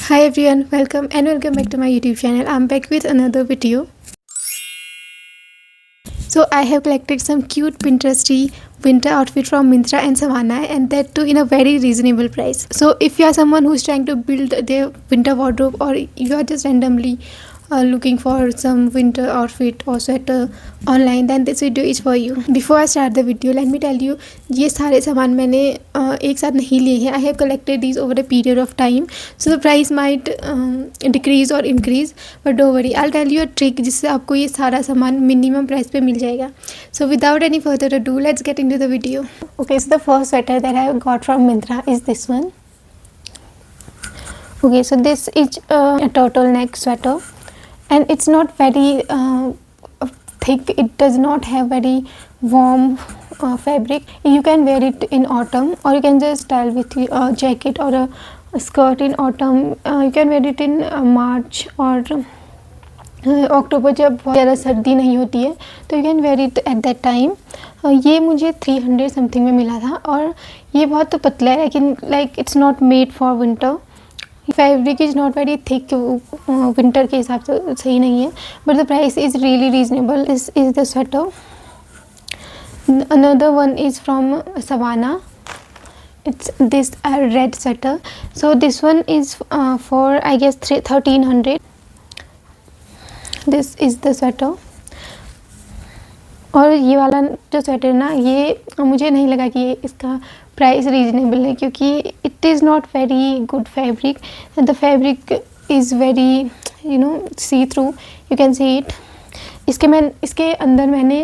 Hi everyone, welcome back to my YouTube channel. I'm back with another video. So I have collected some cute Pinteresty winter outfit from Myntra and Savannah, and that too in a very reasonable price. So if you are someone who's trying to build their winter wardrobe, or you are just randomly looking for some winter outfit or sweater online, then this video is for you. Before I start the video, let me tell you, ये सारे सामान मैंने एक साथ नहीं लिए हैं. I have collected these over a period of time, so the price might decrease or increase, but don't worry, I'll tell you a trick जिससे आपको ये सारा सामान minimum price पे मिल जाएगा. So without any further ado, let's get into the video. Okay, so the first sweater that I got from Myntra is this one. Okay, so this is a turtleneck sweater, and it's not very thick. It does not have very warm fabric. You can wear it in autumn, or you can just style with a jacket or a skirt in autumn. You can wear it in March or अक्टूबर, जब बहुत ज़्यादा सर्दी नहीं होती है, तो you can wear it at that time. ये मुझे 300 समथिंग में मिला था, और ये बहुत पतला है, लेकिन like it's not made for winter. Fabric is not very thick, winter के हिसाब से सही नहीं है, but the price is really reasonable. This is the sweater. Another one is from Savannah. It's this red sweater. So this one is for I guess 1300. This is the sweater. और ये वाला जो स्वेटर ना, ये मुझे नहीं लगा कि ये इसका प्राइस रीजनेबल है, क्योंकि it is not very good fabric. The fabric is very see through, you can see it. इसके अंदर मैंने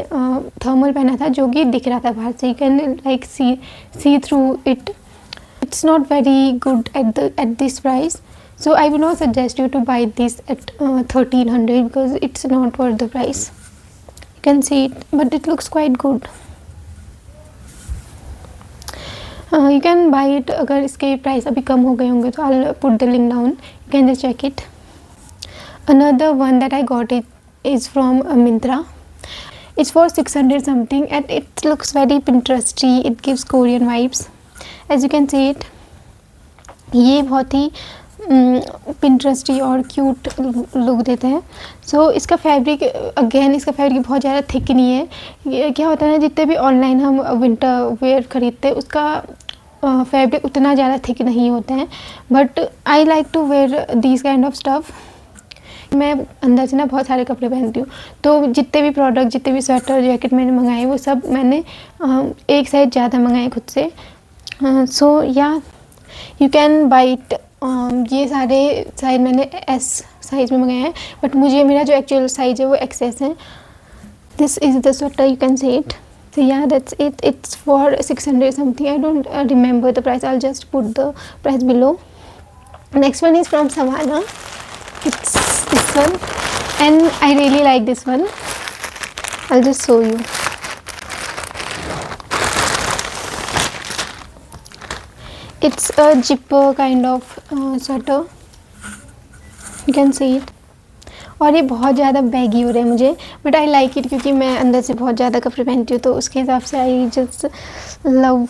थर्मल पहना था, जो कि दिख रहा था बाहर से. You can like see through it. It's not very good at this price. So I would not suggest you to buy this at 1300, because it's not worth the price. You can see it, but it looks quite good. You can buy it. अगर इसके price अभी कम हो गए होंगे तो I'll put the link down. You can just check it. Another one that I got is from Myntra. It's for 600 something, and it looks very Pinteresty. It gives Korean vibes, as you can see it. ये बहुत ही पिंटरेस्टी और cute look देते हैं. सो इसका fabric इसका fabric बहुत ज़्यादा thick नहीं है. ये क्या होता है ना, जितने भी ऑनलाइन हम विंटर वेयर ख़रीदते हैं, उसका फैब्रिक उतना ज़्यादा थिक नहीं होते हैं. But I like to wear this kind of stuff. मैं अंदर से ना बहुत सारे कपड़े पहनती हूँ, तो जितने भी प्रोडक्ट, जितने भी स्वेटर जैकेट मैंने मंगाए, वो सब मैंने एक साइज़ ज़्यादा मंगाए खुद से. सो या यू कैन बाई इट. ये सारे साइज़ मैंने एस साइज़ में मंगाए हैं, बट मेरा जो एक्चुअल साइज़ है वो XS है. This is the sweater, you can see it. So yeah, that's it. It's for 600 something. I don't remember the price. I'll just put the price below. Next one is from Savannah. It's this one, and I really like this one. I'll just show you. It's a zipper kind of sweater. You can see it. और ये बहुत ज़्यादा baggy हो रहा है मुझे, but I like it, क्योंकि मैं अंदर से बहुत ज़्यादा कपड़े पहनती हूँ, तो उसके हिसाब से I just love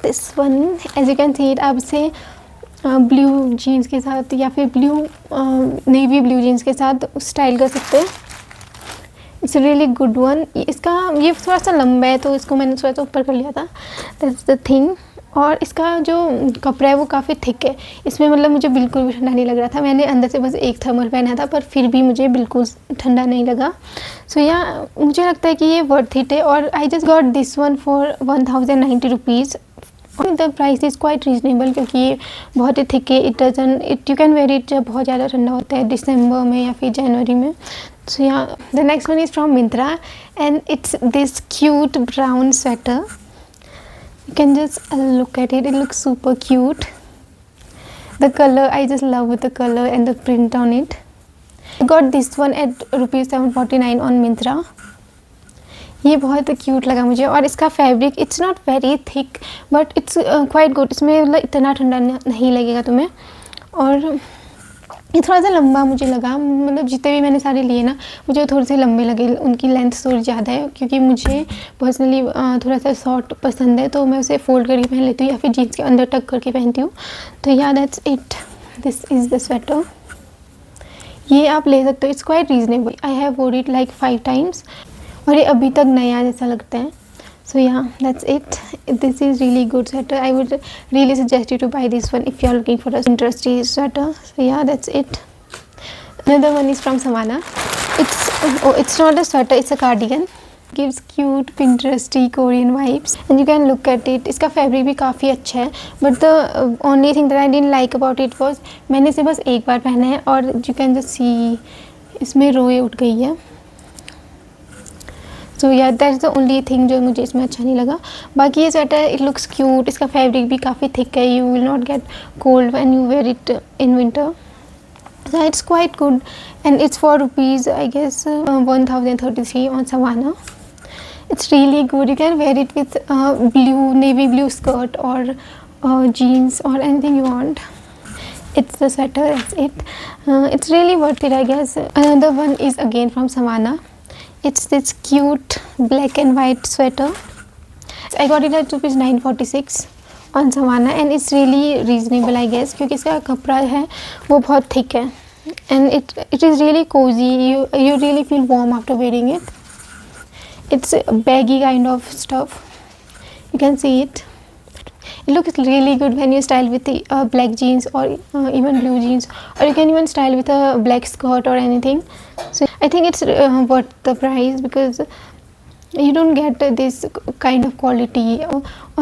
this one. As you can see it. आप इसे ब्लू जीन्स के साथ या फिर नेवी ब्लू जीन्स के साथ स्टाइल कर सकते हैं. It's really good one. ये थोड़ा सा लंबा है, तो इसको मैंने थोड़ा सा ऊपर कर लिया था. That's the thing. और इसका जो कपड़ा है वो काफ़ी थिक है. इसमें मतलब मुझे बिल्कुल भी ठंडा नहीं लग रहा था. मैंने अंदर से बस एक थर्मल पहना था, पर फिर भी मुझे बिल्कुल ठंडा नहीं लगा. सो या मुझे लगता है कि ये वर्थ इट है. और I just got this one for 1090 rupees. The price is quite reasonable, क्योंकि ये बहुत ही थिक है. यू कैन वेयर इट जब बहुत ज़्यादा ठंडा होता है, दिसंबर में या फिर जनवरी में. सो या the next one is from Myntra, and it's this cute brown sweater. You can just look at it. It looks super cute. The color, I just love the color and the print on it. I got this one at rupees 749 on Myntra. ये बहुत cute लगा मुझे. और इसका fabric it's not very thick, but it's quite good. इसमें मतलब इतना ठंडा नहीं लगेगा तुम्हें. और ये थोड़ा सा लंबा मुझे लगा. मतलब जितने भी मैंने सारे लिए ना, मुझे थोड़े से लंबे लगे. उनकी लेंथ थोड़ी ज़्यादा है, क्योंकि मुझे पर्सनली थोड़ा सा शॉर्ट पसंद है, तो मैं उसे फोल्ड करके पहन लेती हूँ या फिर जीन्स के अंदर टक करके पहनती हूँ. तो या that's it. This is the sweater. ये आप ले सकते हो, it's quite reasonable. I have wore it like 5 times और ये अभी तक नया जैसा लगता है। So yeah, that's it. This is really good sweater. I would really suggest you to buy this one if you are looking for a Pinteresty sweater. So yeah, that's it. Another one is from Savannah. It's not a sweater, it's a cardigan. Gives cute Pinteresty Korean vibes and you can look at it. इसका fabric भी काफ़ी अच्छा है, but the only thing that I didn't like about it was मैंने इसे बस एक बार पहना है और you can just see इसमें रोए उठ गई है। सो या दैट्स द ओनली थिंग जो मुझे इसमें अच्छा नहीं लगा। बाकी ये स्वेटर इट लुक्स क्यूट, इसका फैब्रिक भी काफ़ी थिक है, you will not get cold when you wear it in winter. So it's quite good and it's for rupees I guess 1033 on Savannah. It's really good. You can wear it with navy blue skirt or jeans or anything you want. It's the sweater, that's it. It's really worth it, I guess. Another one is again from Savannah. It's this cute black and white sweater. I got it at rupees 946 on Savannah and it's really reasonable, I guess, क्योंकि इसका कपड़ा है वो बहुत thick है and it is really cozy. You really feel warm after wearing it. It's a baggy kind of stuff. You can see it. It looks really good when you style with the black jeans or even blue jeans, or you can even style with a black skirt or anything. So I think it's worth the price because you don't get this kind of quality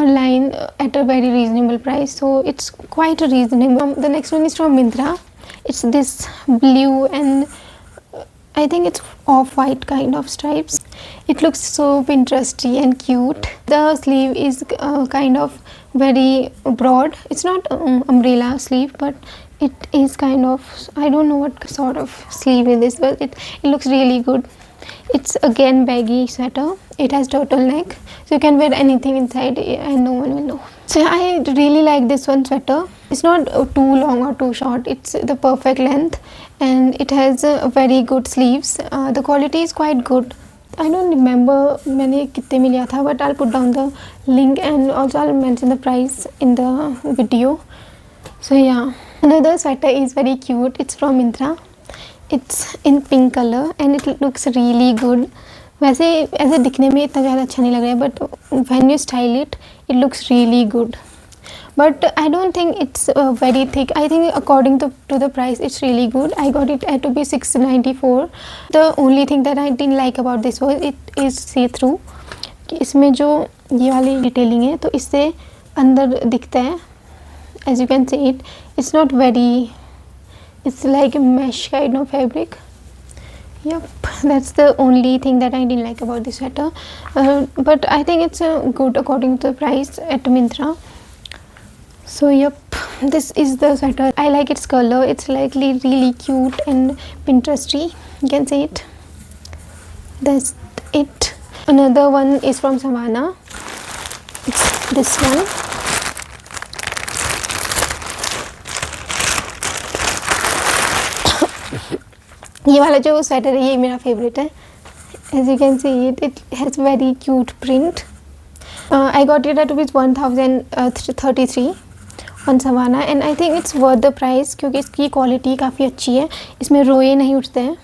online at a very reasonable price. So it's quite reasonable. The next one is from Myntra. It's this blue and I think it's off-white kind of stripes. It looks so Pinteresty and cute. The sleeve is kind of very broad. It's not umbrella sleeve, but it is kind of, I don't know what sort of sleeve it is, but it looks really good. It's again baggy sweater. It has turtleneck, so you can wear anything inside and no one will know. So I really like this one sweater. It's not too long or too short. It's the perfect length and it has very good sleeves. The quality is quite good. I don't remember मैंने कितने में लिया था, but I'll put down the link and also I'll mention the price in the video. So yeah, another sweater is very cute. It's from Myntra. It's in pink color and it looks really good. वैसे ऐसे दिखने में इतना ज़्यादा अच्छा नहीं लग रहा है, but when you style it, it looks really good. But I don't think it's very thick. I think according to the price it's really good. I got it at rupees 694. The only thing that I didn't like about this was it is see through. कि इसमें जो ये वाली detailing है तो इससे अंदर दिखता है. As you can see it, it's not very, it's like a mesh kind of fabric. Yep, that's the only thing that I didn't like about this sweater. But I think it's good according to the price at Myntra. So yep, this is the sweater. I like its color. It's like really cute and Pinteresty. You can see it. That's it. Another one is from Savannah. It's this one. ये वाला जो sweater है ये मेरा favourite है. As you can see it has very cute print. I got it at rupees 1033 on Savannah and I think it's worth the price क्योंकि इसकी quality काफ़ी अच्छी है. इसमें रोए नहीं उठते हैं.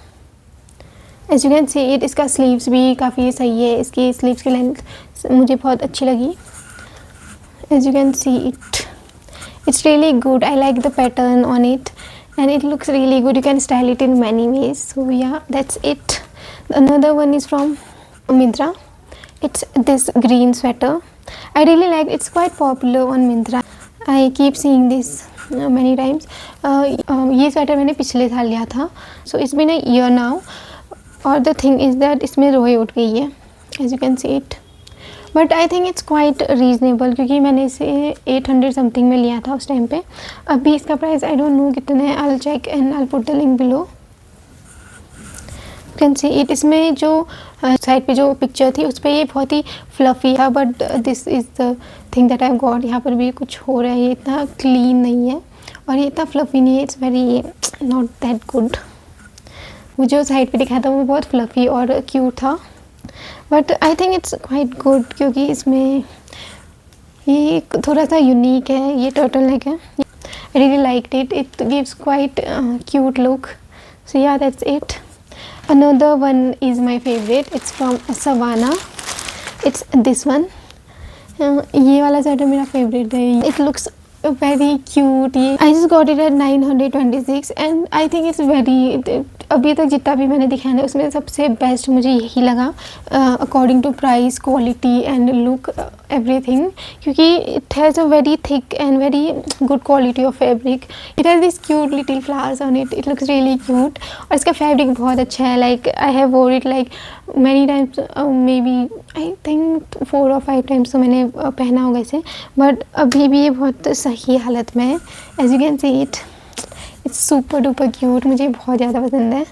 As you can see it, इसका स्लीव्स भी काफ़ी सही है. इसकी स्लीव्स की लेंथ मुझे बहुत अच्छी लगी. As you can see it, it's really good. I like the pattern on it and it looks really good. You can style it in many ways. So yeah, that's it. Another one is from Myntra. It's this green sweater. I really like. It's quite popular on Myntra. I keep seeing this many times. ये sweater मैंने पिछले साल लिया था. So it's been a year now. और the thing is that इसमें रोए उठ गई है. As you can see it. But I think it's quite reasonable क्योंकि मैंने इसे 800 समथिंग में लिया था उस टाइम पे. अभी इसका प्राइस I don't know कितना है. I'll check and I'll put the link below. You can see it. इसमें जो साइड पे जो पिक्चर थी उस पर ये बहुत ही फ्लफ़ी था, but this is the thing that I got. यहाँ पर भी कुछ हो रहा है. ये इतना क्लीन नहीं है और ये इतना फ्लफ़ी नहीं है. It's very not that good. वो जो साइड पे दिखाया था वो बहुत फ्लफ़ी और क्यूट था, but I think it's quite good क्योंकि इसमें ये थोड़ा सा यूनिक है. ये टर्टल नेक है. I really liked it. It gives quite cute look. So yeah, that's it. Another one is my favorite. It's from Savannah. It's this one. ये वाला स्वेटर मेरा फेवरेट है. It looks very cute. ये I just got it at 926 and I think it's very, अभी तक जितना भी मैंने दिखाया है उसमें सबसे बेस्ट मुझे यही लगा according to price, quality and look, everything, क्योंकि it has a very thick and very good quality of fabric. It has this cute little flowers on it. It looks really cute और इसका fabric बहुत अच्छा है. Like I have wore it like many times, maybe I think 4 or 5 times तो मैंने पहना होगा इसे, बट अभी भी ये बहुत सही हालत में है. As you can see it's super duper cute. मुझे बहुत ज़्यादा पसंद है.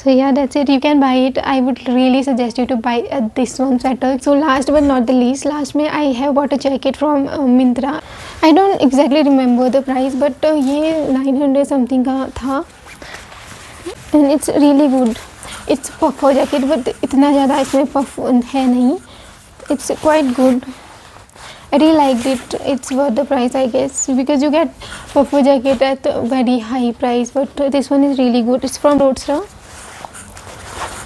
So yeah, that's it. You can buy it. I would really suggest you to buy this one sweater. So last but not the least, last में I have bought a jacket from Myntra. I don't exactly remember the price, but ये 900 something का था and it's really good. It's puffer jacket, but इतना ज़्यादा इसमें puff है नहीं. It's quite good. I really liked it. It's worth the price, I guess, because you get puffer jacket at a very high price, but this one is really good. It's from Roadster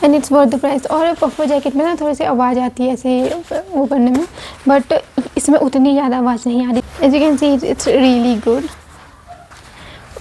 and it's worth the price. और puffer jacket में ना थोड़ी सी आवाज़ आती है ऐसे वो करने में, बट इसमें उतनी ज़्यादा आवाज़ नहीं आ रही. As you can see it's really good.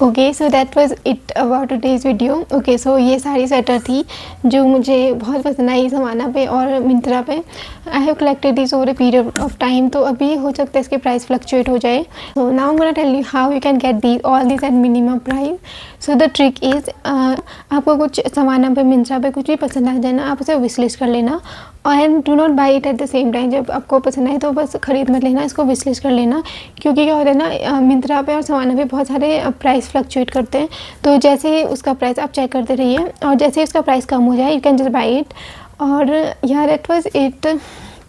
Okay, so that was it about today's video. Okay, so ये सारी स्वेटर थी जो मुझे बहुत पसंद आई समाना पे और मिंत्रा पे. I have collected this over a period of time, तो अभी हो सकता है इसके प्राइस फ्लक्चुएट हो जाए. So now I am gonna tell you how you can get the all this at minimum price. So the trick is, आपको कुछ समाना पे मिंत्रा पे कुछ भी पसंद आ जाए ना, आप उसे विश लिस्ट कर लेना and do not by it at the same time. जब आपको पसंद आए तो बस ख़रीद मत लेना, इसको विश लिस्ट कर लेना, क्योंकि क्या होता है ना, मिंत्रा पे और समाना पे बहुत सारे प्राइस फ्लक्चुएट करते हैं. तो जैसे ही उसका प्राइस आप चेक करते रहिए और जैसे ही उसका प्राइस कम हो जाए you can just buy it. और यार दैट वाज इट.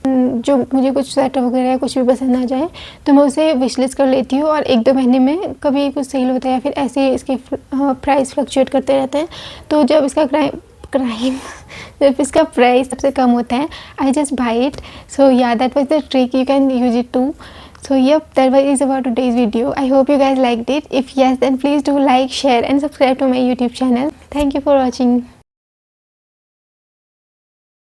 जो मुझे कुछ स्वेटर वगैरह या कुछ भी पसंद आ जाए तो मैं उसे विश लिस्ट कर लेती हूँ और 1-2 महीने में कभी कुछ सेल होता है या फिर ऐसे इसके प्राइस फ्लक्चुएट करते रहते हैं. तो जब इसका जब इसका प्राइस सबसे कम होता है I just buy it. So yeah that was the trick, you can use it too. So yep, that was about today's video. I hope you guys liked it. If yes, then please do like, share and subscribe to my YouTube channel. Thank you for watching.